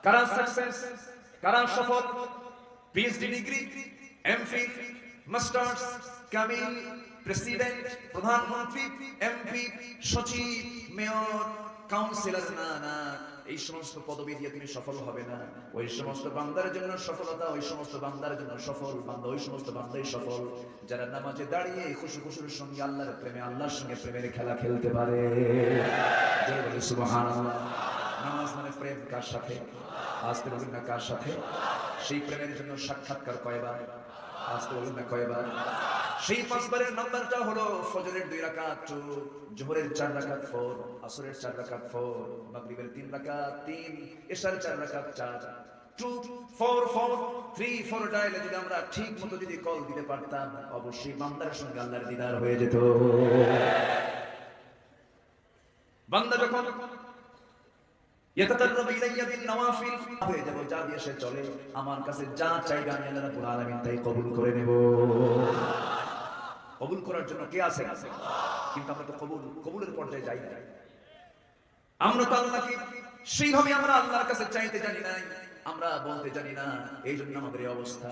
কারা সাকসেস, কারা সফল, PhD degree, MPhil, masters, Kamil, president, প্রধানমন্ত্রী, এমপি, সচিব, মেয়র, কাউন্সিলর, না না, এই সমস্ত পদবি দিয়ে তুমি সফল হবে না। ওই সমস্ত বান্দার জন্য সফলতা, ওই সমস্ত বান্দার জন্য সফল বান্দা, ওই সমস্ত বান্দাই সফল যারা নামাজে দাঁড়িয়ে খুশু খুশুর সঙ্গে আল্লাহর প্রেমে, আল্লাহর সঙ্গে প্রেমের খেলা খেলতে পারে। জয় বলি সুবহানাল্লাহ। নামাজ মানে প্রেম কার সাথে? আসতে বলুন না কার সাথে? সেই প্রেমের জন্য সাক্ষাৎকার কয়বার? আসতে বলুন না কয়বার? সেই পাঁচবারের নাম্বারটা হলো ফজরের 2 রাকাত, জোহরের 4 রাকাত ফর, আসরের 4 রাকাত ফর, মাগরিবের 3 রাকাত 3, এশার 4 রাকাত 4, 2 4 4 3 4 ডায়ালে যদি আমরা ঠিক মতো যদি কল দিতে পারতাম, অবশ্যই বান্দার সঙ্গে আল্লাহর দিদার হয়ে যেত। বান্দা যখন ইয়াতাকাররাবু ইলাইয়া বিন নওয়াফিল হয়ে যাব, যা দিয়ে সে চলে, আমার কাছে যা চাইবে আমি আল্লাহ রাব্বুল আলামিন তাই কবুল করে নেব। কবুল করার জন্য কে আছে? কিন্তু আমরা তো কবুলের পর্যায়ে যাই না। আমরা তো আল্লাহকে সেইভাবে আমরা আল্লাহর কাছে চাইতে জানি না, আমরা বলতে জানি না, এই জন্য আমাদের এই অবস্থা।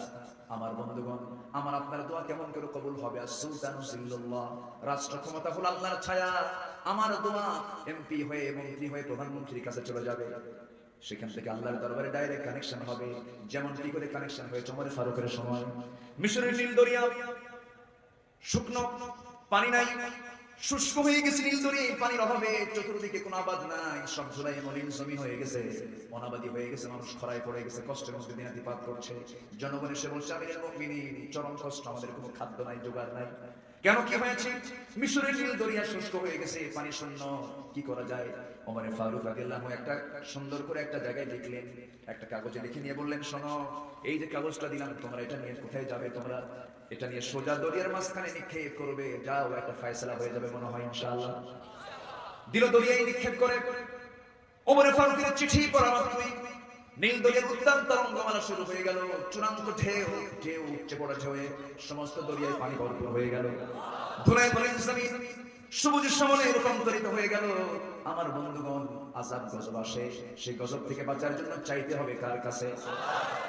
আমার বন্ধুগণ, আমার আপনার দোয়া কেমন করে কবুল হবে? সুলতানু জিল্লুল্লাহ, রাষ্ট্র ক্ষমতা হলো আল্লাহর ছায়া। আমার দোয়া এমপি হয়ে, মন্ত্রী হয়ে প্রধানমন্ত্রীর কাছে চলে যাবে, সেখান থেকে আল্লাহর দরবারে ডাইরেক্ট কানেকশন হবে। যেমন কি করে কানেকশন হয়েছে ওমর ফারুকের সময়। মিশরের নীল দরিয়া শুকনো, পানি নাই, শুষ্ক হয়ে গেছে নীল দরিয়া, পানির অভাবে চতুর্দিকে কোনো আবাদ নাই, সব ঝুলাই মলিন জমি হয়ে গেছে, অনাবাদী হয়ে গেছে, মানুষ খরায় পড়ে গেছে, কষ্টের মধ্যে দিনাতিপাত করছে। জনগণ এসে বলছে আমিরুল মুমিনিন, চরম কষ্ট, আমাদের কোনো খাদ্য নাই, জোগাড় নাই। কেন, কি হয়েছে? মিশরের নীল দরিয়া শুষ্ক হয়ে গেছে, পানি শূন্য, কি করা যায়? ওমর ফারুক রাদিয়াল্লাহু আনহু একটা সুন্দর করে একটা জায়গায় লিখলেন, একটা কাগজে লিখে নিয়ে বললেন, শোনো, এই যে কাগজটা দিলাম, তোমরা এটা নিয়ে কোথায় যাবে? তোমরা এটা নিয়ে সোজা দরিয়ার মাঝখানে নিক্ষেপ করবে, যাও, একটা ফয়সালা হয়ে যাবে মনে হয় ইনশাআল্লাহ। দিল দরিয়ায় নিক্ষেপ করে। ওমর ফারুকের চিঠি পড়া মাত্রই নীল দরিয়ার উত্তাল তরঙ্গমালা শুরু হয়ে গেল, চূড়ান্ত ঢেউ, ঢেউ উপচে পড়া ঢেউয়ে সমস্ত দরিয়ায় পানি ভরপুর হয়ে গেল, ধুলায় মলিন জমিন সবুজ শ্যামলে রূপান্তরিত হয়ে গেল। আমার বন্ধুগণ, আযাব গজব আসে, সেই গজব থেকে বাঁচার জন্য চাইতে হবে কার কাছে?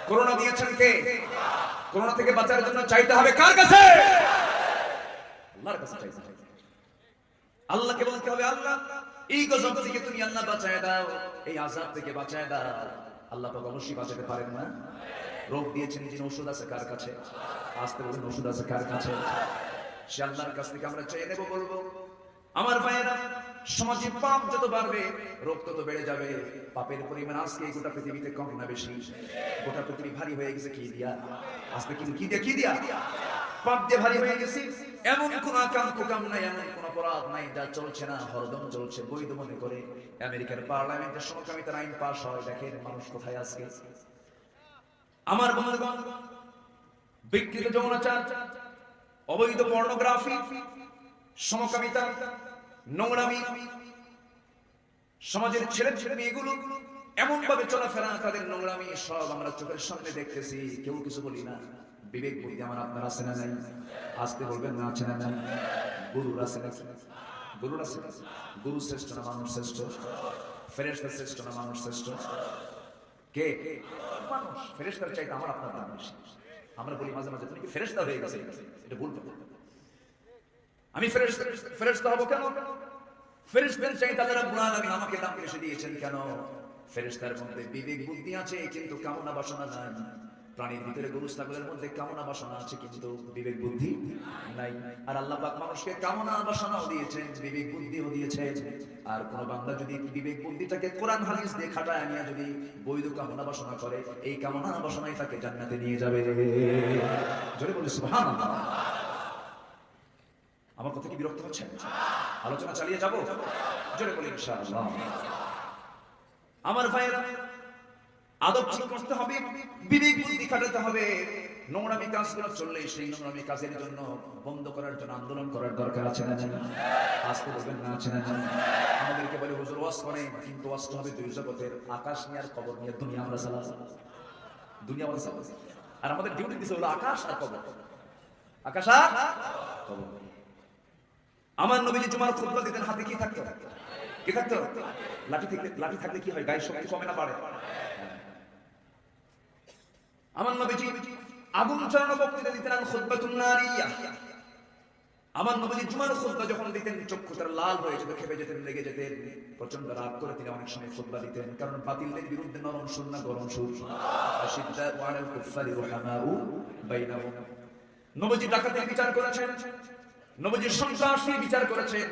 করোনা দিয়েছেন কে? করোনা থেকে বাঁচার জন্য চাইতে হবে কার কাছে? আল্লাহর কাছে চাইতে হবে। আল্লাহকে বলতে হবে, আল্লাহ এই গজব থেকে তুমি আল্লাহ বাঁচায় দাও, এই আযাব থেকে বাঁচায় দাও। আল্লাহ পাক অবশ্যই বাঁচাতে পারেন না? রোগ দিয়েছেন যিনি, ওষুধ আছে কার কাছে? আসতে বলুন, ওষুধ আছে কার কাছে? সে আল্লাহর কাছ থেকে আমরা চেয়ে নেব, বলবো। আমার ভাইয়েরা, সমাজে পাপ যত বাড়বে, রোগ তত বেড়ে যাবে। পাপের পরিমাণ আজকে গোটা পৃথিবীতে কম না বেশি? গোটা পৃথিবী ভারী হয়ে গেছে কি দিয়া? আজকে কি দিয়া? পাপ দিয়ে ভারী হয়ে গেছে। এমন কোন আকাম কুকাম নাই, এমন কোন অপরাধ নাই যা চলছে না, হরদম চলছে, বৈধ মনে করে। আমেরিকার পার্লামেন্টে সমকামিতার আইন পাস হয়, দেখেন মানুষ কোথায় আজকে। আমার বন্ধুগণ, বিকৃত যৌনাচার, অবৈধ পর্নোগ্রাফি, সমকামিতা, নোংরামি, সমাজের ছেলে ছেলে মেয়েগুলো এমন ভাবে চলাফেরা, তাদের নোংরামি সব আমরা চোখের সামনে দেখতেছি, কেউ কিছু বলি না। বিবেক বুদ্ধি আমার আপনার আছে না নাই? আসতে বলবেন না, আছে না নাই? গুরুর আছে না? গুরুর আছে? গুরু শ্রেষ্ঠ না মানুষ শ্রেষ্ঠ? ফেরেশতা শ্রেষ্ঠ না মানুষ শ্রেষ্ঠ? কে? মানুষ। ফেরেশতার চাইতে আমার আপনার দাম বেশি। আমরা বলি মাঝে মাঝে, তুমি কি ফেরেশতা হয়ে গেছে? এটা ভুল কথা। আমি ফেরেশতা হব কেন? ফেরেশতার চাইতে আল্লাহ রাব্বুল আলামিন আমাকে দাম বেশি দিয়েছেন কেন? ফেরেশতার মধ্যে বিবেক বুদ্ধি আছে, কিন্তু কামনা বাসনা নাই। প্রাণীর ভিতরে গরু ছাগলের মধ্যে কামনা বাসনা আছে, কিন্তু বিবেক বুদ্ধি নাই। আর আল্লাহ পাক মানুষকে কামনা বাসনাও দিয়েছেন, বিবেক বুদ্ধিও দিয়েছেন। আর কোন বান্দা যদি বিবেক বুদ্ধিটাকে কোরআন হাদিস দিয়ে খাটায় নিয়ে যদি বৈধ কামনা বাসনা করে, এই কামনা বাসনাই তাকে জান্নাতে নিয়ে যাবে। জোরে বলি সুবহানাল্লাহ। আমার কথা কি বিরক্ত হচ্ছে? আলোচনা চালিয়ে যাব? জোরে বলি ইনশাআল্লাহ। আমার ভাইয়েরা, আদব ঠিক করতে হবে, বিবেক বুদ্ধি খাটাতে হবে। নোংরামি কাজগুলো চললে সেই নোংরামি কাজের জন্য, বন্ধ করার জন্য আন্দোলন করার দরকার আছে না? আসতে বলবেন না, আছে না? আমাদেরকে বলে হুজুর ওয়াজ করেন, কিন্তু ওয়াজটা হবে দুই জগতের, আকাশ নিয়ে আর কবর নিয়ে। দুনিয়া আমরা চালা, দুনিয়া আমরা চালা, আর আমাদের ডিউটি দিছে হলো আকাশ আর কবর। আকাশ আর কবর। আমার নবীজি জুমার খুতবা দিতেন, হাতে কি থাকতো? কি থাকতো? লাঠি থাকলে কি হয়? গায়ের শক্তি কমে না বাড়ে? আমার নবীজি আগুন চালানো বক্তৃতা দিতেন, আল খুতবাতুন নারিয়া। আমার নবীজি জুমার খুতবা যখন দিতেন চক্ষু তার লাল হয়ে যেত, খেপে যেতেন, লেগে যেতেন, প্রচন্ড রাগ করে তিনি অনেক সময় খুতবা দিতেন। কারণ বাতিলদের বিরুদ্ধে নরম সুর না গরম সুর। আশিদ্দাউ আলাল কুফারি রুহামাউ বাইনাহুম। নবীজি ডাকাতের বিচার করেছেন, নবীজি সন্ত্রাসীর বিচার করেছেন,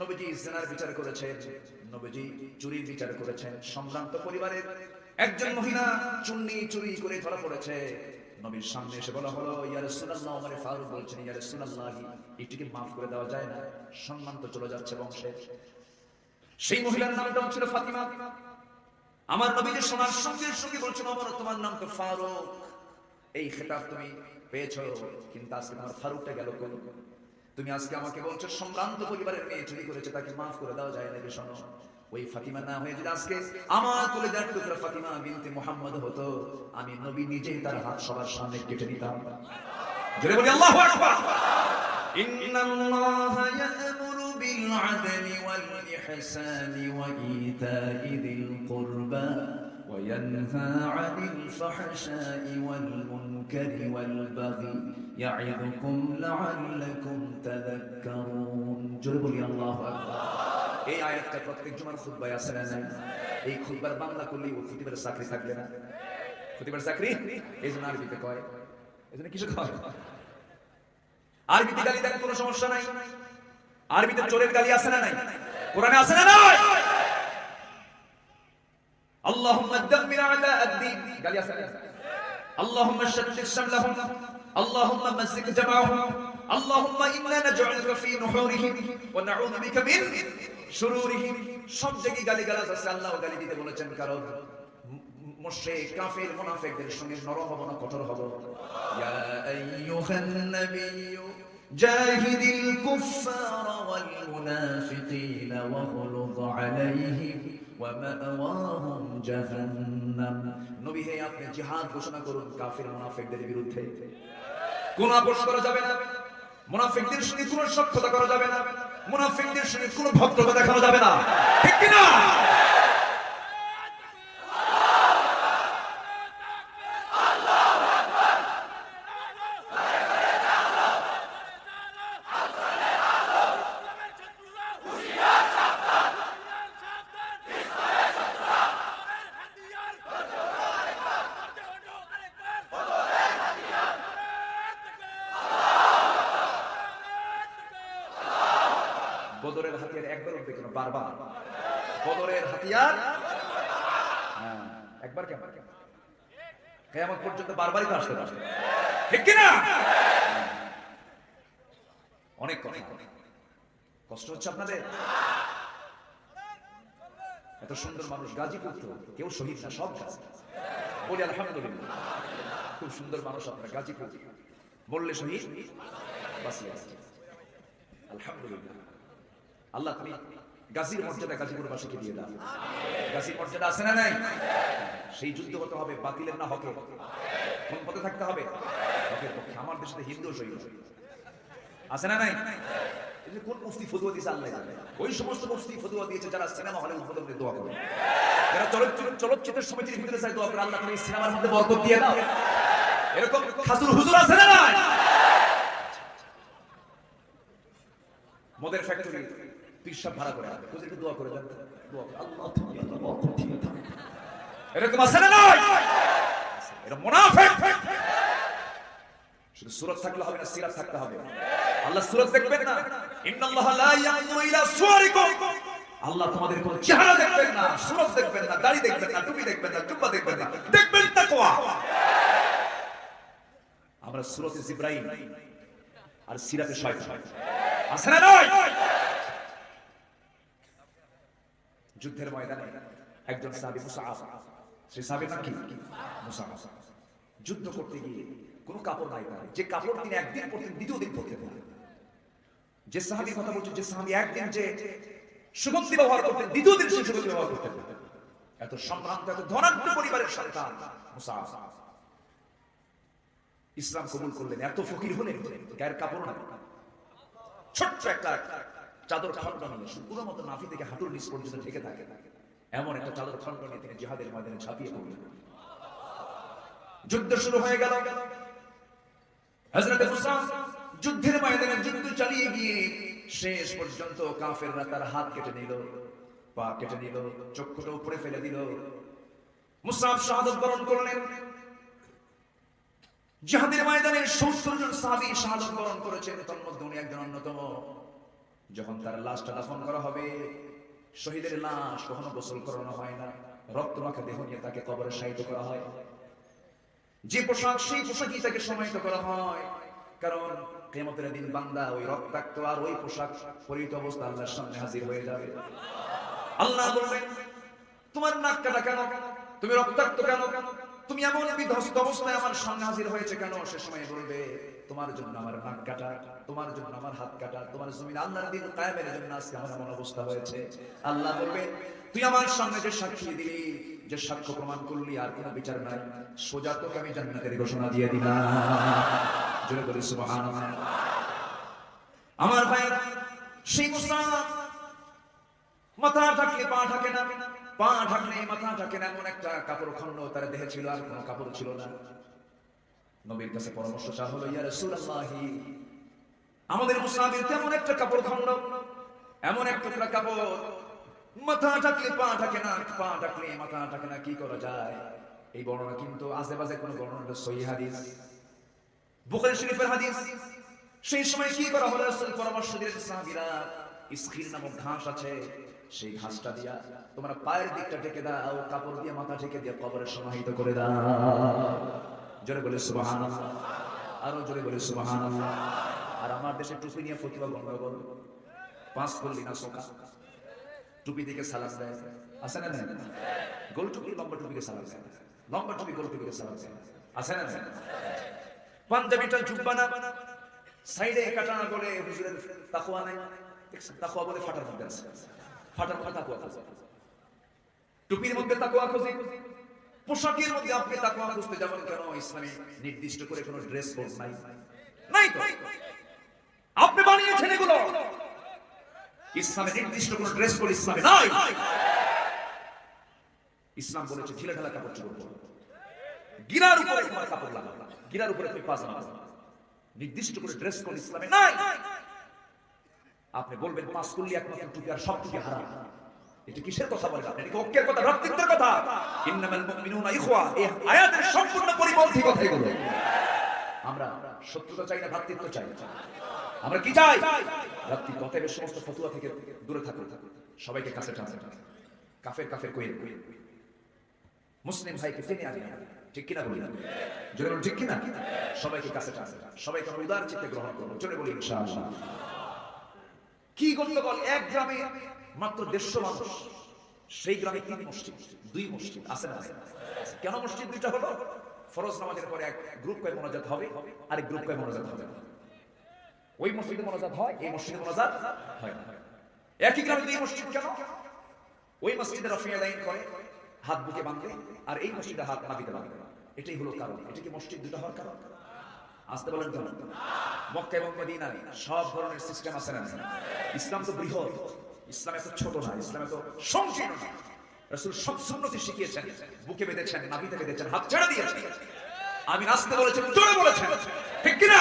নবীজি জিনার বিচার করেছেন, নবীজি চুরির বিচার করেছেন। সম্ভ্রান্ত পরিবারের একজন মহিলা চুন্নি চুরি করে ধরা পড়েছে, নবীর সামনে এসে বলা হলো, ইয়া রাসূলুল্লাহ, ওমর ফারুক বলছেন, ইয়া রাসূলুল্লাহ, এটিকে মাফ করে দেওয়া যায় না, সম্মান তো চলে যাচ্ছে বংশে। সেই মহিলার নামটা ছিল ফাতিমা। আমার নবীজি শোনার সঙ্গে সঙ্গে বলছেন, ওমর, তোমার নাম তো ফারুক, এই খেতাব তুমি পেয়েছো, কিন্তু আজকে তোমার ফারুকটা গেল কোন? তুমি আজকে আমাকে বলছো সম্ভ্রান্ত পরিবারের মেয়ে চুরি করেছে, তাকে মাফ করে দেওয়া যায় নাকি? শোনো, ওই ফাতিমা না হয়ে যদি আজকে আমার কলেজার টুকরা ফাতিমা বিনতে মুহাম্মদ হতো, আমি নবী নিজেই তার হাত সবার সামনে কেটে নিতাম। জোরে বলি আল্লাহু আকবার। ইন্নাল্লাহা ইয়া'মুরু বিল আদলি ওয়াল ইহসানি ওয়া ইতা'i যিল কুরবা ওয়া ইয়ানহা 'আনিল ফাহশা'i ওয়াল মুনকারি ওয়াল বাগি ইয়া'iদুকুম লা'আল্লাকুম তাযাক্কারুন। জোরে বলি আল্লাহু আকবার। এই আয়াতটা প্রত্যেক জুমার খুতবায় আছে না নাই? এই খুতবার বাংলা করলেই ও খুতিবের চাকরি থাকবে না। খুতিবের চাকরি এইজন্য আরবিতে কয়, এইজন্য কিছু কয়। আরবিতে গালি দেন কোনো সমস্যা নাই, আরবিতে চোরের গালি আছে না নাই? কোরআনে আছে না নাই? আল্লাহুম্মা দাম্মির আ'দা আদ-দ্বীন, গালি আছে না? আল্লাহুম্মা শাত্তিত শামলাহুম, আল্লাহুম্মা মাযজিক জামাআহুম, আল্লাহুম্মা ইন্না নাজ'আলুকা ফী নুহুরিহিম ওয়া নাউযু বিকা মিন শুরুরিহিম। সব জায়গায় গালিগালাজ আছে। আল্লাহ গালি দিতে বলেছেন কারণ মুশরিক কাফির মুনাফিকদের সঙ্গে নরম হব না কঠোর হব। ইয়া আইয়ুহান নাবিয়্যু জাহিদিল কুফফারা ওয়াল মুনাফিকিনা ওয়াগলুয আলাইহিম ওয়া মা'ওয়াহুম জাহান্নাম। নবী হে, আপনি জিহাদ ঘোষণা করুন কাফির মুনাফিকদের বিরুদ্ধে। কোন আপোষ করা যাবে না, মুনাফিকদের সঙ্গে কোনো সখ্যতা করা যাবে না, মুনাফিকদের সঙ্গে কোনো ভদ্রতা দেখানো যাবে না, ঠিক কি না? বদরের হাতিয়ার একবার উঠবে কেন? বারবার। বদরের হাতিয়ার একবার কেন? কিয়ামত পর্যন্ত বারবারই তো আসতে পারে, ঠিক কি না? অনেক কথা। কষ্ট হচ্ছে আপনাদের? এত সুন্দর মানুষ গাজীপুর, তো কেউ শহীদ না, সব গাছ। বলি আলহামদুলিল্লাহ, খুব সুন্দর মানুষ আপনারা গাজীপুর, বললে শহীদ বাঁচিয়ে আছে। আলহামদুলিল্লাহ। আল্লাহ তুমি গাজীর মর্যাদা গাজীপুরবাসীকে দিয়ে দাও। গাজীর মর্যাদা আছে না নাই? সেই যুদ্ধ হতে হবে বাতিলের না হকের। কোন পথে থাকতে হবে? হকের পক্ষে। আমার দেশে হিন্দু শহীদ আছে না নাই? কোন মুফতি ফতোয়া দিয়েছে আল্লাহ জানে। ওই সমস্ত মুফতি ফতোয়া দিয়েছে যারা সিনেমা হলে উদ্বোধনের দোয়া করে, যারা চলচ্চিত্র সমিতির ভিতরে যায় দোয়া করে, আল্লাহ তুমি সিনেমার মধ্যে বরকত দিয়ে দাও। এরকম খাজুর হুজুর আছে না নাই? মদের ফ্যাক্টরি পিসাব ভাড়া করে আনবে, হুজুরকে দোয়া করে দেন, দোয়া করে আল্লাহ তুমি আল্লাহ বরকত দিয়ে দাও। এরকম আছে না নাই? এটা মুনাফিক। শুধু সূরত থাকলে হবে না, সিরাত থাকতে হবে। আল্লাহ সূরত দেখবেন না, ইন্নাল্লাহা লা ইয়ানজুরু ইলা সুওয়ারিকুম, আল্লাহ তোমাদের কোন চেহারা দেখবেন না, সূরত দেখবেন না, দাড়ি দেখবেন না, টুপি দেখবেন না, জুব্বা দেখবেন না, দেখবেন তাকওয়া। আমরা সূরতে জিবরাইল আর সিরাতে শয়তান আছে না নাই? যুদ্ধের ময়দানে একজন সাহাবী মুসআব, সেই সাহাবীর নাম কি? মুসআব। যুদ্ধ করতে গিয়ে কোনো কাপড় নাই তার, যে কাপড় তিনি একদিন পরতেন দ্বিতীয় দিন পরতেন না। যে সাহাবীর কথা বলছেন, যে সাহাবী একদিন যে সুগন্ধি ব্যবহার করতেন দ্বিতীয় দিন সেই সুগন্ধি ব্যবহার করতেন না। এত সম্ভ্রান্ত, এত ধনাঢ্য পরিবারের সন্তান মুসআব ইসলাম কবুল করলেন। এত ফকির হলেন, গায়ের কাপড় না, ছোট্ট একটা চাদর খন্ড নিয়ে পুরো মতো নাভি থেকে হাঁটুর নিচ পর্যন্ত ঢেকে থাকে, এমন একটা চাদর খন্ড নিয়ে তিনি জিহাদের ময়দানে ঝাঁপিয়ে পড়লেন। যুদ্ধ শুরু হয়ে গেল। হযরত মুসা যুদ্ধের ময়দানে যুদ্ধ চালিয়ে গিয়ে শেষ পর্যন্ত কাফেররা তার হাত কেটে নিল, পা কেটে নিল, চক্ষুটা উপরে ফেলে দিল। মুসাব শাহাদাত বরণ করলেন। জিহাদের ময়দানে ৭০ জন সাহাবী শাহাদাত বরণ করেছেন, তার মধ্যে উনি একজন অন্যতম। যখন তার লাশটা দাফন করা হবে, শহীদের লাশ কখনো গোসল করানো হয় না, রক্তমাখা দেহ নিয়ে তাকে কবরে শায়িত করা হয়। যে পোশাক, সেই পোশাকই তাকে সমাহিত করা হয়, কারণ কিয়ামতের দিন বান্দা ওই রক্তাক্ত আর ওই পোশাক পরিহিত অবস্থা আল্লাহর সামনে হাজির হয়ে যাবে। আল্লাহ বলবেন, তোমার নাক কাটা কেন? তুমি রক্তাক্ত কেন? তুমি এমন বিধ্বস্ত অবস্থায় আমার সামনে হাজির হয়েছে কেন? সে সময় বলবে, তোমার জন্য আমার নাক কাটা, তোমার জন্য আমার হাত কাটা, তোমার জমিন আল্লাহর দিন কায়েমের জন্য আজকে আমার এমন অবস্থা হয়েছে। আল্লাহ বলবে, তুই আমার সামনে যে সাক্ষী দিলি, যে সাক্ষ্য প্রমাণ করলি, আর কোনো বিচার নাই, সোজা তোকে আমি জান্নাতের ঘোষণা দিয়ে দিলাম। জোরে বলি সুবহানাল্লাহ। আমার ভাইরা, সেই মুসা মাথা ঢাকলে পা ঢাকে না, পা ঢাকলে মাথা ঢাকে না, এমন একটা কাপড় খণ্ড তার দেহে ছিল, আর কোনো কাপড় ছিল না। নবীর কাছে পরামর্শ চাওয়া হলো, ইয়া রাসূলুল্লাহ, আমাদের মুসাফির তেমন একটা কাপড় খণ্ড, এমন এক টুকরা কাপড়, মাথা ঢাকলে পা ঢাকে না, পা ঢাকলে মাথা ঢাকে না, কি করা যায়? এই বর্ণনা কিন্তু আশেপাশে কোনো বর্ণনা সহিহ হাদিস, বুখারী শরীফের হাদিস। সেই সময় কি করা হলো? রাসূল পরামর্শ দিলেন, সাহাবীরা, ইসখির নামক ঘাস আছে, সেই ঘাসটা দিয়া তোমরা পায়ের দিকটা ঢেকে দাও, কাপড় দিয়ে মাথা ঢেকে দিয়ে কবরে সমাহিত করে দাও। জোরে বলে সুবহানাল্লাহ, আরো জোরে বলে সুবহানাল্লাহ। আর আমার দেশে টুপি নিয়ে ফতোয়া গন্ডগোল, 5 পল্লী না সোকা, টুপি দিকে সালাম দেয়, আছে না? গোল টুপি লম্বা টুপিকে সালাম দেয়, লম্বা টুপি গোল টুপিকে সালাম দেয়, আছে না? পাঞ্জাবিটা জুব্বা না, সাইডে কাটা বলে হুজুরের তাকওয়া নাই, তাকওয়া বলে ফাটার মধ্যে আছে, ফাটার তাকওয়া আছে। টুপির মধ্যে তাকওয়া খুঁজি, পোশাকের মধ্যে আপনি তাকওয়া খুঁজতে যাবেন কেন? ইসলামে নির্দিষ্ট করে কোনো ড্রেস কোড নাই, নাই তো, আপনি বানিয়েছেন এগুলো। ইসলামে নির্দিষ্ট কোনো ড্রেস কোড ইসলামে নাই। ইসলাম বলেছে ঢিলে ঢালা কাপড় চোপড় পরো, গিরার উপরে তোমার কাপড় লাগাও, গিরার উপরে তুমি পাজামা পরো, নির্দিষ্ট করে ড্রেস কোড ইসলামে নাই। আপনি বলবেন 5 কুল্লি একমাত্র টুপি আর সব টুপি হারাম, এটা কিসের কথা বলেন আপনি? এটা ঐক্যের কথা, ভ্রাতৃত্বের কথা। ইন্নামাল মুমিনুনা ইখওয়া, এই আয়াতের সম্পূর্ণ পরিপন্থী কথা এগুলো। আমরা শত্রুতা চাই না, ভ্রাতৃত্ব চাই। আমরা কি চাই? ভ্রাতৃত্ব। অতএব সমস্ত ফতোয়া থেকে দূরে থাকুন, সবাইকে কাছে টানুন, কাফের কাফের কইেন, মুসলিম ভাইকে টেনে আনি, ঠিক কিনা বলি? জোরে বলুন ঠিক কিনা? সবাইকে কাছে টানুন, সবাইকে আমরা উদার চিত্তে গ্রহণ করব। জোরে বলি ইনশাআল্লাহ। কি গন্ডগোল! এক গ্রামে মাত্র 150 মানুষ, সেই গ্রামে 3 মসজিদ, 2 মসজিদ, আছে না? কেন মসজিদ 2টা হলো? ফরজ নামাজের পরে এক গ্রুপ করে মোনাজাত হবে, আরেক গ্রুপ করে মোনাজাত হবে। ওই মসজিদে মোনাজাত হয়, এই মসজিদে মোনাজাত হয় না। একই গ্রামে 2 মসজিদ কেন? ওই মসজিদে রাফিয়া লাইন করে, হাত বুকে বাঁধে, আর এই মসজিদে হাত নাভিতে বাঁধে। এটাই হলো কারণ। এটা কি মসজিদ 2টা হওয়ার কারণ? আসতে বলেন কেন? মক্কা এবং মদিনায় সব ধরনের সিস্টেম আছে না? ইসলাম তো বৃহৎ, ইসলাম এত ছোট না, ইসলাম এত সংকীর্ণ না। রাসূল সব সুন্নতি শিখিয়েছেন, বুকে বেঁধেছেন, নাভিতে বেঁধেছেন, হাত ছেড়ে দিয়েছেন। আমি আসতে বলেছেন, জোরে বলেছেন, ঠিক কি না?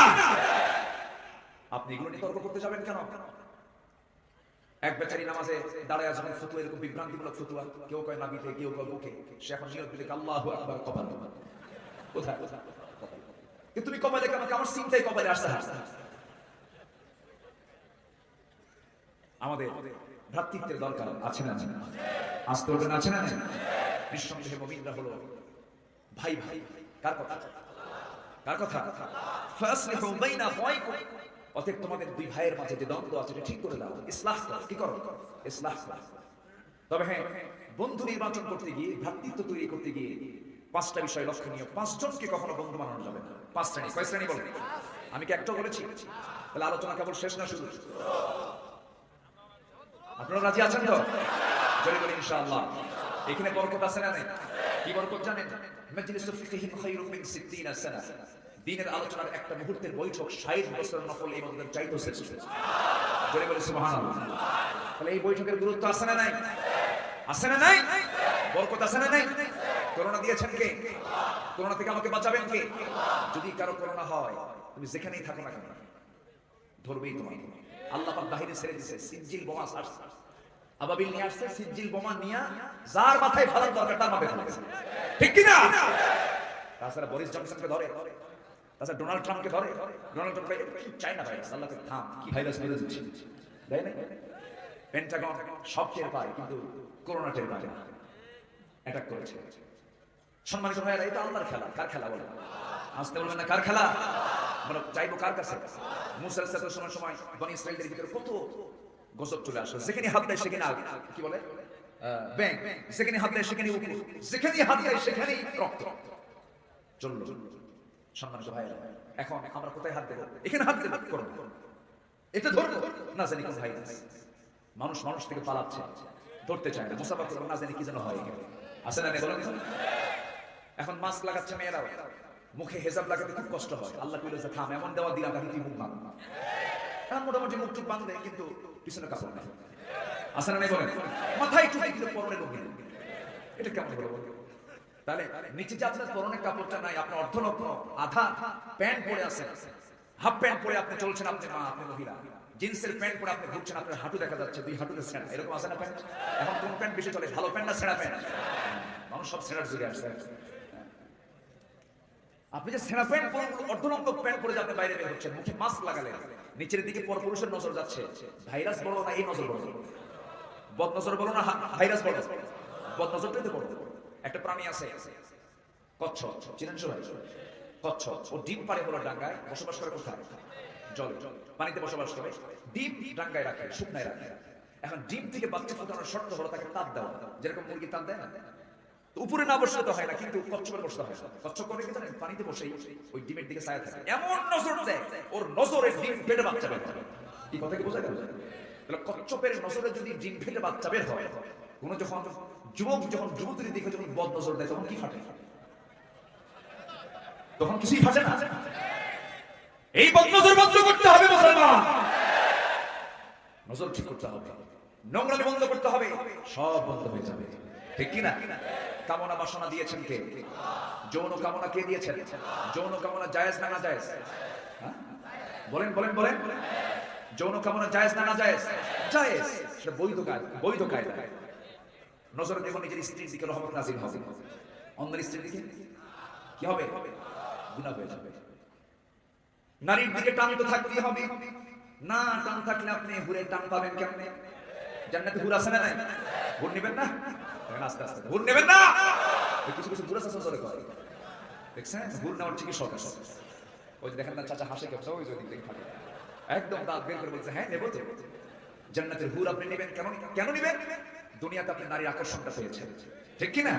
আপনি এগুলো নিয়ে তর্ক করতে যাবেন কেন? এক বেচারি নামাজে দাঁড়ায় যখন ফতোয়া, এরকম বিভ্রান্তিমূলক ফতোয়া, কেউ কয় নাভিতে, কেউ কয় বুকে, সে এখন নিয়ত দিলে আল্লাহু আকবার, কপাল কোথায়? কিন্তু তুমি কপালে কেন? আমার চিন্তাই কপালে আসতে আসতে। আমাদের ভ্রাতৃত্বের দরকার আছে না? আসতে বলবেন আছে না? নিঃসন্দেহে মুমিনরা হলো ভাই ভাই। কার কথা? কার কথা? ফাসলিহু বাইনা আখওয়াইকুম। অতএব তোমাদের 2 ভাইয়ের মাঝে যে দ্বন্দ্ব আছে এটা ঠিক করে দাও, ইসলাহ করো। কি করো? ইসলাহ করো। তবে হ্যাঁ, বন্ধু নির্বাচন করতে গিয়ে, ভ্রাতৃত্ব তৈরি করতে গিয়ে 5টা বিষয় লক্ষণীয়। 5 জনকে কখনো বন্ধু বানানো যাবে না। 5 শ্রেণী। কয় শ্রেণী বলেন? আমি কি একটা বলেছি? তাহলে আলোচনা কেবল শেষ না শুরু? আপনারা রাজি আছেন তো? জোরে বলি ইনশাআল্লাহ। এখানে বরকত আছে না? কি বরকত জানেন? মাজলিসু ফিকহিন খায়রুম মিন 60 সানা। দ্বীনের আলোচনার একটা মুহূর্তের বৈঠক 60 বছরের নফল ইবাদতের চাইতে শ্রেষ্ঠ। জোরে বলি সুবহানাল্লাহ। তাহলে এই বৈঠকের গুরুত্ব আছে না নাই? আছে না নাই? বরকত আছে না নাই? তো করোনা দিয়েছেন কে? করোনা থেকে আমাকে বাঁচাবেন কে? যদি কারো করোনা হয়, তুমি যেখানেই থাকো না কেন, ধরবেই তোমাকে। আল্লাহ পাক বাহিরে ছেড়ে দিয়েছে, সিজিল বোমা আসছে, আবাবিল নিয়ে আসছে, সিজিল বোমা নিয়ে যার মাথায় ফালার দরকার তার মাথায় ফালাচ্ছে, ঠিক কি না? তাছাড়া বরিস জনসনকে ধরে, তাছাড়া ডোনাল্ড ট্রাম্পকে ধরে, ডোনাল্ড ট্রাম্প চায়না ভাইরাস, আল্লাহকে থাম, কি ভাইরাস মেরে দিচ্ছে, তাই না? পেন্টাগন সব টের পায়, কিন্তু করোনা টের পায় না, অ্যাটাক করেছে। সম্মানিত ভাইয়েরা, এটা আল্লাহর খেলা। কার খেলা বলে? আসতে বলবেন না কার খেলা? আমরা চাইবো কার কাছে? মুসা আলাইহিস সালামের সময় বনি ইসরাঈলদের ভিতরে কত গজব চলে আসলো, যেখানে হাত দেয় সেখানে কি বলে ব্যাং, যেখানে হাত দেয় সেখানে উকুন, যেখানে হাত দেয় সেখানেই রক্ত চললো। সম্মানিত ভাইয়েরা, এখন আমরা কোথায় হাত দেবো? এখানে হাত দেবো, করব এটা ধরবো না জানি কোন ভাইরাস। মানুষ মানুষ থেকে পালাচ্ছে, ধরতে চায় না, মুসাফা করবো না জানি কি যেন হয়, আসে না বলেন। এখন মাস্ক লাগাচ্ছে মেয়েরাও, মুখে হেজাব লাগাতে খুব কষ্ট হয়। আল্লাহ কইলো যে থাম, এমন দেওয়া দিলাম তাকে তুই মুখ বাঁধ। এখন মোটামুটি মুখ টুক বাঁধে, কিন্তু পিছনে কাপড় নাই, আসে না বলেন। মাথায় টুপি কিন্তু পরনে লুঙ্গি, এটা কেমন করে বলবো? তাহলে নিচে যে আপনার পরনে কাপড়টা নাই, আপনার অর্ধলগ্ন আধা প্যান্ট পরে আছেন, হাফ প্যান্ট পরে আপনি চলছেন, আপনি মা, আপনি মহিলা, জিন্সের প্যান্ট পরে আপনি ঘুরছেন, আপনার হাঁটু দেখা যাচ্ছে, দুই হাঁটুতে ছেঁড়া, এরকম আছে না প্যান্ট? এখন কোন প্যান্ট বেশি চলে, ভালো প্যান্ট না ছেঁড়া প্যান্ট? মানুষ সব ছেঁড়ার যুগে আসছে। আপনি যে ছেঁড়া প্যান্ট পরে, অর্ধলগ্ন প্যান্ট পরে যে আপনি বাইরে বের হচ্ছেন, মুখে মাস্ক লাগালেন, নিচের দিকে পরপুরুষের নজর যাচ্ছে, ভাইরাস বড় না এই নজর বড়? বদ নজর বড় না ভাইরাস বড়? বদ নজরটাই তো বড়। একটা প্রাণী আছে কচ্ছপ, চিনেন সবাই? কচ্ছপ ও ডিম পাড়ে হলো ডাঙ্গায়, বসবাস করে কোথায়? জলে, পানিতে বসবাস করে, ডিম ডাঙ্গায় রাখে, শুকনায় রাখে। এখন ডিম থেকে বাচ্চা ফোটানোর শর্ত হলো তাকে তাপ দেওয়া, যেরকম মুরগি তাপ দেয় না, তো উপরে না বসলে তো হয় না, কিন্তু কচ্ছপের বসতে হয়। কচ্ছপ করে কি জানেন? পানিতে বসেই ওই ডিমের দিকে ছায়া থাকে, এমন নজর দেয়, ওর নজরে ডিম ফেটে বাচ্চা বের হয়। কি কথা কি বোঝা গেল? তাহলে কচ্ছপের নজরে যদি ডিম ফেটে বাচ্চা বের হয়, কোন যখন যুবক যখন যুবতীর দিকে যখন বদ নজর দেয়, তখন কি ফাটে? তখন কিছুই ফাটে না। এই বদ নজর বন্ধ করতে হবে মুসলমান, নজর ঠিক করতে হবে, নোংরামি বন্ধ করতে হবে, সব বন্ধ হয়ে যাবে, ঠিক কি না? কামনা বাসনা দিয়েছেন কে? যৌন কামনা কে দিয়েছেন? যৌন কামনা জায়েজ না না জায়েজ? বলেন বলেন বলেন, যৌন কামনা জায়েজ না না জায়েজ? জায়েজ, সেটা বৈধ কাজ, বৈধ কায়দা। নজরে দেখো নিজের স্ত্রীর দিকে রহমত নাজিল হবে, অন্যের স্ত্রীর দিকে কি হবে? গুনাহ হয়ে যাবে। নারীর দিকে টান তো থাকতেই হবে, না টান থাকলে আপনি হুরের টান পাবেন কেমনে? জান্নাতে হুর আছে না নাই? হুর নেবেন না? আস্তে আস্তে হুর নেবেন না, কিছু কিছু হুর আছে সরে করে, দেখছেন? হুর নেওয়ার ঠিকই শখ আছে। ওই যে দেখেন না চাচা হাসে কেউ, ওই যে দিক থাকে, একদম দাঁত বের করে বলছে হ্যাঁ নেবো তো। জান্নাতের হুর আপনি নেবেন, কেমন কেন নেবেন? দুনিয়াতে আপনি নারীর আকর্ষণটা পেয়েছেন, ঠিক কি না?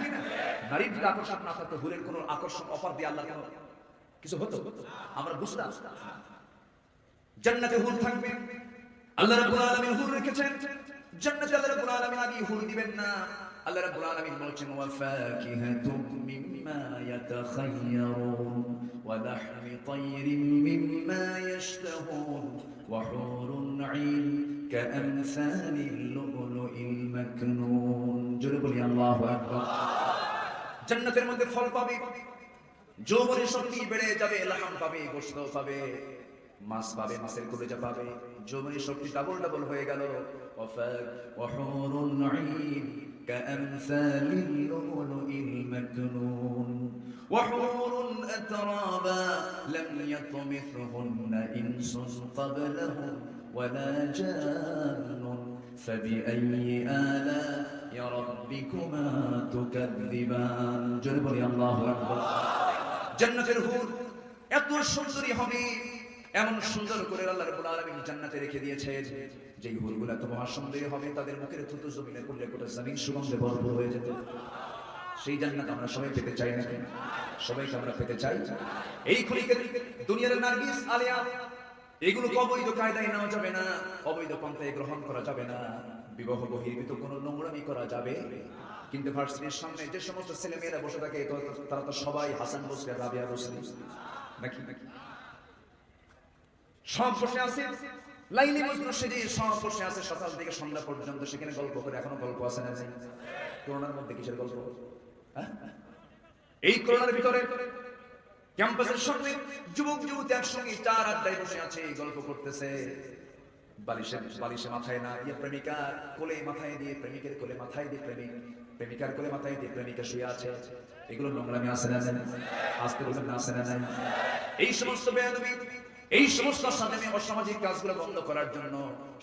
নারীর যদি আকর্ষণ না থাকতো, হুরের কোন আকর্ষণ অফার দিয়ে আল্লাহ কেন কিছু হতো? আমরা বুঝতাম। জান্নাতে হুর থাকবে, আল্লাহ রাব্বুল আলামিন হুর রেখেছেন জান্নাতে। আল্লাহ রাব্বুল আলামিন আগে হুর দিবেন না, আল্লাহ রাব্বুল আলামিন বলেছেন ওয়া ফাকিহাতুম মিম্মা ইয়াতাখায়্যারুন ওয়া লাহমি তায়রিন মিম্মা ইয়াশতাহুন ওয়া হুরুন আইন কাআমসালিল লুলুইল মাকনুন। জোরে বলি আল্লাহু আকবার। জান্নাতের মধ্যে ফল পাবে, যৌবনের শক্তি বেড়ে যাবে, লাহাম পাবে, গোশত পাবে, মাছ পাবে, মাছের কলিজা পাবে, যৌবনের শক্তি ডাবল ডাবল হয়ে গেল। ওয়াহুরুন আইন কাআমসালিল লুলুইল মাকনুন ওয়াহুরুন আতরাবা লাম ইয়াতমিথহুন্না ইনসুন ক্বাবলাহুম ওয়ালা জান্নুন ফাবিআইয়ি আলা'i রাব্বিকুমা তুকাযযিবান। জোরে বলি আল্লাহু আকবার। জান্নাতের হুর এত সুন্দরী হবে, এমন সুন্দর করে আল্লাহ রাব্বুল আলামিন জান্নাতে রেখে দিয়েছে, যেই হুরগুলো এত মহাসুন্দরী হবে, তাদের মুখের থুতু জমিনে পড়লে গোটা জমিন সুগন্ধে ভরপুর হয়ে যেত। সেই জান্নাত আমরা সবাই পেতে চাই নাকি? সবাইকে আমরা পেতে চাই। এই খুলিকে দুনিয়ার নার্গিস, আলিয়া, এগুলোকে অবৈধ কায়দায় নেওয়া যাবে না, অবৈধ পন্থায় গ্রহণ করা যাবে না, বিবাহ বহির্ভূত কোনো নোংরামি করা যাবে। কিন্তু ভার্সিটির সামনে যে সমস্ত ছেলে মেয়েরা বসে থাকে, তারা তো সবাই হাসান বসরি, রাবিয়া বসরি নাকি? সব বসে আছে লাইলি মজনু সেজে, সব বসে আছে সকাল থেকে সন্ধ্যা পর্যন্ত, সেখানে গল্প করে। এখনো গল্প আছে না? করোনার মধ্যে কিসের গল্প? এই করোনার ভিতরে ক্যাম্পাসের সামনে যুবক যুবতী একসঙ্গে চার আড্ডায় বসে আছে, গল্প করতেছে। বালিশে মাথায় না দিয়ে প্রেমিকা কোলে মাথায় দিয়ে, প্রেমিকের কোলে মাথায় দিয়ে প্রেমিক, প্রেমিকার কোলে মাথায় দিয়ে প্রেমিকা শুয়ে আছে। এগুলো নোংরামি আছে না? আজকে বলবেন না আছে না? এই সমস্ত বেয়াদবি, এই সমস্ত অসামাজিক কাজগুলো বন্ধ করার জন্য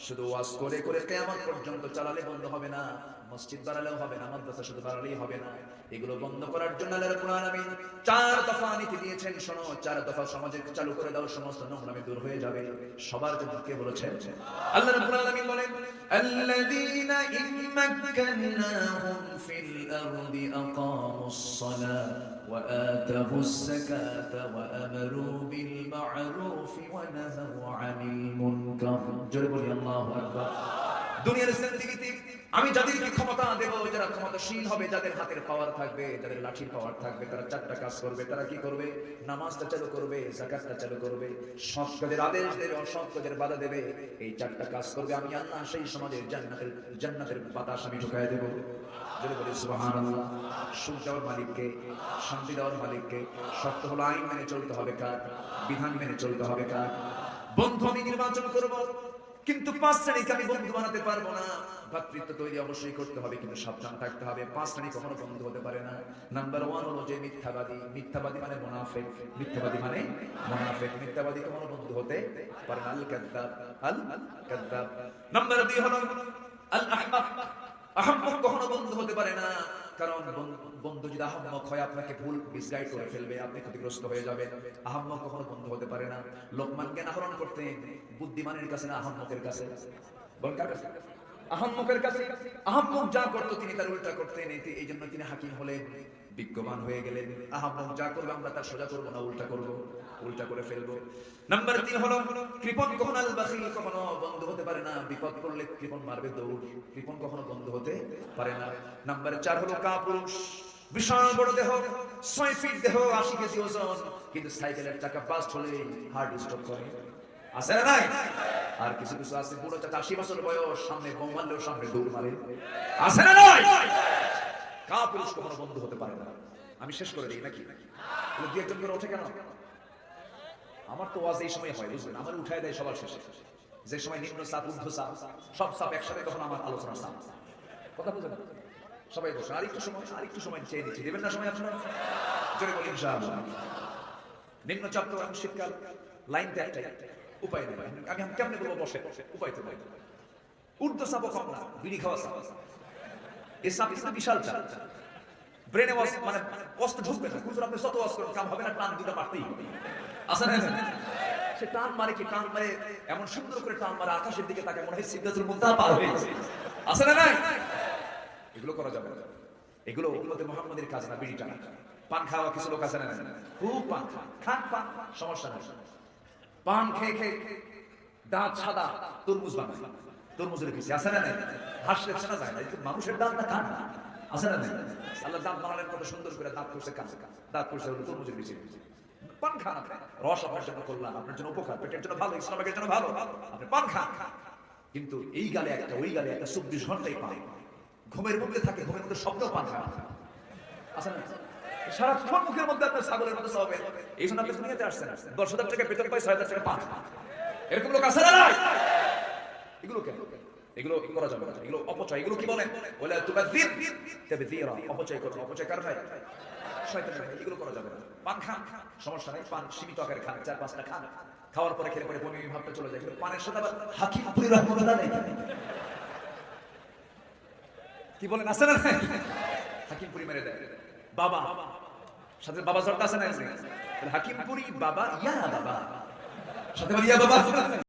শুধু ওয়াজ করে করে কিয়ামত পর্যন্ত চালালে বন্ধ হবে না, মসজিদ বাড়ালেও হবে না, মাদ্রাসা শুধু বাড়ালেই হবে না। এগুলো বন্ধ করার জন্য আল্লাহ রাব্বুল আলামিন 4 দফা নীতি দিয়েছেন। শোনো, 4 দফা সমাজে চালু করে দাও, সমস্ত নোংরামি দূর হয়ে যাবে। সবার জন্য কে বলেছেন? আল্লাহ রাব্বুল আলামিন বলেন, আল্লাযীনা ইম্মাক্কানাহুম ফিল আরদি আকামুস সালাহ ওয়া আতাবুস যাকাতা ওয়া আমারু বিল মা'রুফ ওয়া নাহাউ আনিল মুনকার। জোরে বলি আল্লাহু আকবার। দুনিয়ার জিন্দেগিতে আমি যাদেরকে ক্ষমতা দেব, যারা ক্ষমতাশীল হবে, যাদের হাতের পাওয়ার থাকবে, যাদের লাঠির পাওয়ার থাকবে, তারা 4টা কাজ করবে। তারা কি করবে? নামাজটা চালু করবে, যাকাতটা চালু করবে, সৎ কাজের আদেশ দেবে, অসৎ কাজের বাধা দেবে। এই 4টা কাজ করবে, আমি আল্লাহ সেই সমাজের জান্নাতের বাতাস আমি ঢুকায় দেব। যদি বলি সুবহানাল্লাহ। সুখ দেওয়ার মালিককে, শান্তি দেওয়ার মালিককে। শর্ত হলো আইন মেনে চলতে হবে কার? বিধান মেনে চলতে হবে কার? বন্ধু আমি নির্বাচন করব, কিন্তু 5 শ্রেণীকে আমি বন্ধু বানাতে পারবো না। ভাতৃত্ব তৈরি অবশ্যই করতে হবে, কিন্তু সাবধান থাকতে হবে। 5 শ্রেণী কখনো বন্ধু হতে পারে না। নাম্বার 1 হলো যে মিথ্যাবাদী। মিথ্যাবাদী মানে মুনাফিক। মিথ্যাবাদী মানে মুনাফিক। মিথ্যাবাদী কখনো বন্ধু হতে পারে না। আল কাযযাব, আল কাযযাব। নাম্বার 2 হলো আল আহমাক। আহমাক কখনো বন্ধু হতে পারে না, কারণ বন্ধু যদি আহম্মক হয় আপনাকে ভুল মিসগাইড করে ফেলবে, আপনি ক্ষতিগ্রস্ত হয়ে যাবেন। আহম্মক কখনো বন্ধু হতে পারে না। লোকমান জ্ঞান আহরণ করতেন বুদ্ধিমানের কাছে না, আহম্মকের কাছে? বল কার কাছে? আহম্মকের কাছে। আহম্মক যা করতো তিনি তার উল্টা করতেন, এই জন্য তিনি হাকিম হলেন, বিজ্ঞবান হয়ে গেলেন। আহম্মক যা করবে আমরা তার সোজা করবো না, উল্টা করবো, উল্টা করে ফেলবো। নাম্বার 3 হলো কৃপণ। কখনো আল বাখিল কখনো বন্ধু হতে পারে না। বিপদ পড়লে কৃপণ মারবে দৌড়, কৃপণ কখনো বন্ধু হতে পারে না। নাম্বার 4 হলো কাপুরুষ। বিশাল বড় দেহ, 6 ফিট দেহ, 80 কেজি ওজন, কিন্তু সাইকেলের চাকা বাস্ট হলে হার্ট স্ট্রোক করে। আছে না নাই? আর কিছু কিছু আছে বুড়ো চাচা, 80 বছর বয়স, সামনে বোম মারলেও সামনে দৌড় মারে। আছে না নাই? কাপুরুষ কখনো বন্ধু হতে পারে না। আমি শেষ করে দিই নাকি? দু একজন করে ওঠে কেন? আমার তো ওয়াজ এই সময় হয়, বুঝলেন? আমার উঠায় দেয় সবার শেষে, যে সময় নিম্ন চাপ ঊর্ধ্ব চাপ সব চাপ একসাথে, তখন আমার আলোচনার চাপ। কথা বুঝলেন? সবাই বসে আরেকটু সময় চেয়ে দিচ্ছি, দেবেন না সময় আপনারা? জোরে বলি ইনশাআল্লাহ। নিম্ন চাপ তো এখন শীতকাল, লাইন তো একটাই, উপায় নেই। আমি কেমনে বলবো? বসে, উপায় তো নাই। ঊর্ধ্ব চাপও কম না, বিড়ি খাওয়া চাপ। এই চাপ কিন্তু বিশাল চাপ। ব্রেনে ওয়াজ মানে কষ্ট ঢুকবে না। হুজুর আপনি যত ওয়াজ করেন কাম হবে না, টান দুটো মারতেই হবে। আছে না? সে টান মারে কি? টান মারে এমন সুন্দর করে টান মারে, আকাশের দিকে তাকে মনে হয় সিদরাতুল মুনতাহা পার হয়ে গেছে। আছে না? এগুলো করা যাবে না। এগুলোতে মুহাম্মাদের কাজ না। বিড়ি টানা, পান খাওয়া কিছু লোক আছে না? খুব পান খান, পান সমস্যা নেই। পান খেয়ে খেয়ে দাঁত সাদা, তরমুজ বানায়, তরমুজের পিছিয়ে। আছে না? হাসলে চেনা যায় না, মানুষের দাঁত না খান। আছে না? আল্লাহ দাঁত বানালেন কত সুন্দর করে, দাঁত করছে কাছে, দাঁত করছে তরমুজের পিছিয়ে। পান খান, রস আপনার জন্য করলাম, আপনার জন্য উপকার, পেটের জন্য ভালো, ইসলামের জন্য ভালো, আপনি পান খান। কিন্তু এই গালে একটা, ওই গালে একটা, 24 ঘন্টাই পান। ঘুমের মধ্যে থাকে, ঘুমের মধ্যে শব্দ পান খান। আছে না? সারাক্ষণ মুখের মধ্যে আপনার ছাগলের মধ্যে সব। এই জন্য আপনি দুনিয়াতে আসছেন, 10,000 টাকা বেতন পাই, 6,000 টাকা পান। এরকম লোক আছে না? এগুলো কেন? এগুলো করা যাবে না। এগুলো অপচয়। এগুলো কি বলেন? বলে তুবাযির তাবযীরা। অপচয় করো। অপচয় কার ভাই? শয়তানের ভাই। এগুলো করা যাবে না। পান খান, সমস্যা নাই, পান সীমিত আকারে খান, 4-5টা খান। খাওয়ার পরে খেলে পরে বমি ভাবটা চলে যায়। কিন্তু পানের সাথে আবার হাকিমপুরি রাহমাতুল্লাহ নাই। কি বলেন? আছে না? হাকিমপুরি মেরে দেয়। বাবা সাথে বাবা জড়টা আছে না? হাকিমপুরি বাবা, ইয়া বাবা সাথে ইয়া বাবা।